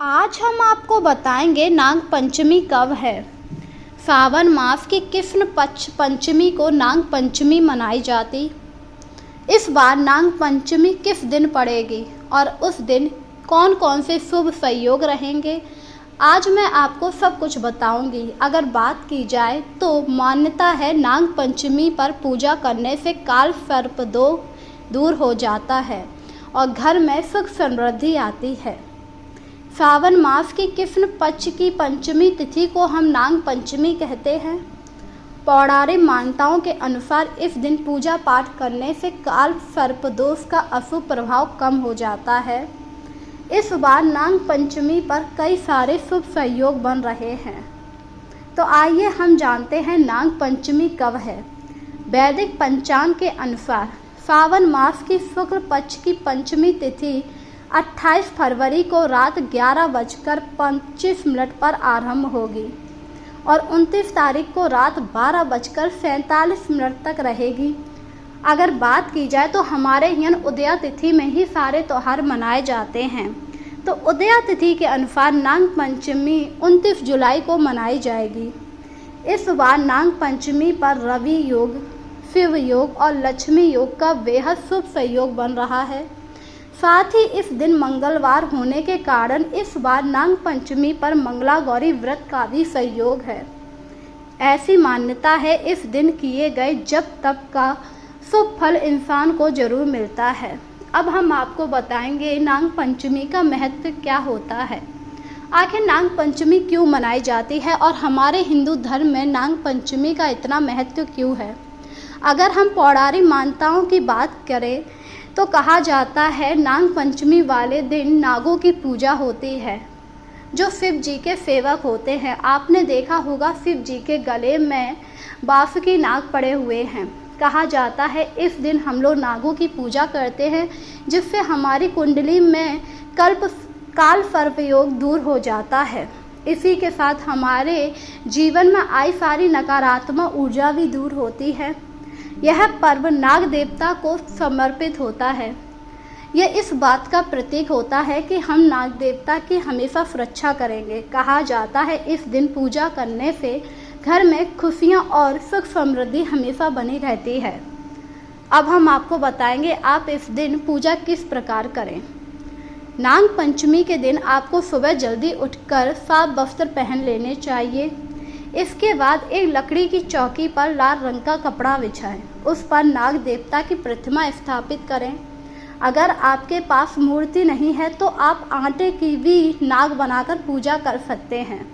आज हम आपको बताएंगे नाग पंचमी कब है। सावन मास की कृष्ण पक्ष पंचमी को नाग पंचमी मनाई जाती। इस बार नाग पंचमी किस दिन पड़ेगी और उस दिन कौन कौन से शुभ संयोग रहेंगे, आज मैं आपको सब कुछ बताऊंगी। अगर बात की जाए तो मान्यता है नाग पंचमी पर पूजा करने से काल सर्प दूर हो जाता है और घर में सुख समृद्धि आती है। सावन मास की कृष्ण पक्ष की पंचमी तिथि को हम नाग पंचमी कहते हैं। पौराणिक मान्यताओं के अनुसार इस दिन पूजा पाठ करने से काल सर्प दोष का अशुभ प्रभाव कम हो जाता है। इस बार नाग पंचमी पर कई सारे शुभ संयोग बन रहे हैं। तो आइए हम जानते हैं नाग पंचमी कब है। वैदिक पंचांग के अनुसार सावन मास की शुक्ल पक्ष की पंचमी तिथि 28 फरवरी को रात 11:25 पर आरंभ होगी और 29 तारीख को रात 12:47 तक रहेगी। अगर बात की जाए तो हमारे यहाँ उदया तिथि में ही सारे त्यौहार मनाए जाते हैं। तो उदया तिथि के अनुसार नाग पंचमी 29 जुलाई को मनाई जाएगी। इस बार नाग पंचमी पर रवि योग, शिव योग और लक्ष्मी योग का बेहद शुभ संयोग बन रहा है। साथ ही इस दिन मंगलवार होने के कारण इस बार नाग पंचमी पर मंगला गौरी व्रत का भी संयोग है। ऐसी मान्यता है इस दिन किए गए जप तप का शुभ फल इंसान को जरूर मिलता है। अब हम आपको बताएंगे नाग पंचमी का महत्व क्या होता है, आखिर नाग पंचमी क्यों मनाई जाती है और हमारे हिंदू धर्म में नाग पंचमी का इतना महत्व क्यों है। अगर हम पौराणिक मान्यताओं की बात करें तो कहा जाता है नाग पंचमी वाले दिन नागों की पूजा होती है जो शिव जी के सेवक होते हैं। आपने देखा होगा शिव जी के गले में बांसुरी नाग पड़े हुए हैं। कहा जाता है इस दिन हम लोग नागों की पूजा करते हैं जिससे हमारी कुंडली में काल सर्प योग दूर हो जाता है। इसी के साथ हमारे जीवन में आई सारी नकारात्मक ऊर्जा भी दूर होती है। यह पर्व नाग देवता को समर्पित होता है। यह इस बात का प्रतीक होता है कि हम नाग देवता की हमेशा सुरक्षा करेंगे। कहा जाता है इस दिन पूजा करने से घर में खुशियां और सुख समृद्धि हमेशा बनी रहती है। अब हम आपको बताएंगे आप इस दिन पूजा किस प्रकार करें। नाग पंचमी के दिन आपको सुबह जल्दी उठकर साफ वस्त्र पहन लेने चाहिए। इसके बाद एक लकड़ी की चौकी पर लाल रंग का कपड़ा बिछाएं। उस पर नाग देवता की प्रतिमा स्थापित करें। अगर आपके पास मूर्ति नहीं है तो आप आटे की भी नाग बनाकर पूजा कर सकते हैं।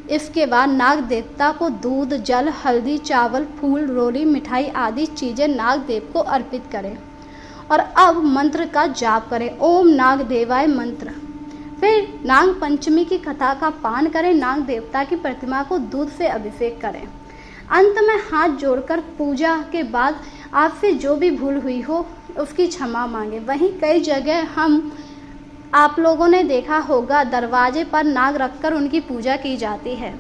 इसके बाद नाग देवता को दूध, जल, हल्दी, चावल, फूल, रोली, मिठाई आदि चीज़ें नाग देव को अर्पित करें और अब मंत्र का जाप करें, ओम नाग देवाय मंत्र। फिर नाग पंचमी की कथा का पान करें। नाग देवता की प्रतिमा को दूध से अभिषेक करें। अंत में हाथ जोड़कर पूजा के बाद आपसे जो भी भूल हुई हो उसकी क्षमा मांगे। वहीं कई जगह आप लोगों ने देखा होगा दरवाजे पर नाग रखकर उनकी पूजा की जाती है।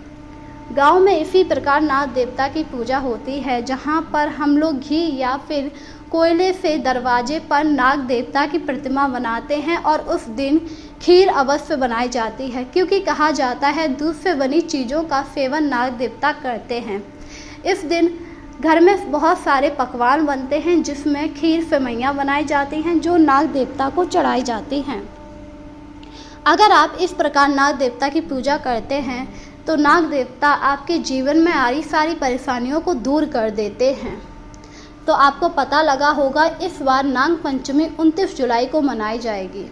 गांव में इसी प्रकार नाग देवता की पूजा होती है, जहां पर हम लोग घी या फिर कोयले से दरवाजे पर नाग देवता की प्रतिमा बनाते हैं और उस दिन खीर अवश्य बनाई जाती है, क्योंकि कहा जाता है दूध से बनी चीज़ों का सेवन नाग देवता करते हैं। इस दिन घर में बहुत सारे पकवान बनते हैं जिसमें खीर सेवइयाँ बनाई जाती हैं जो नाग देवता को चढ़ाई जाती हैं। अगर आप इस प्रकार नाग देवता की पूजा करते हैं तो नाग देवता आपके जीवन में आ रही सारी परेशानियों को दूर कर देते हैं। तो आपको पता लगा होगा इस बार नाग पंचमी 29 जुलाई को मनाई जाएगी।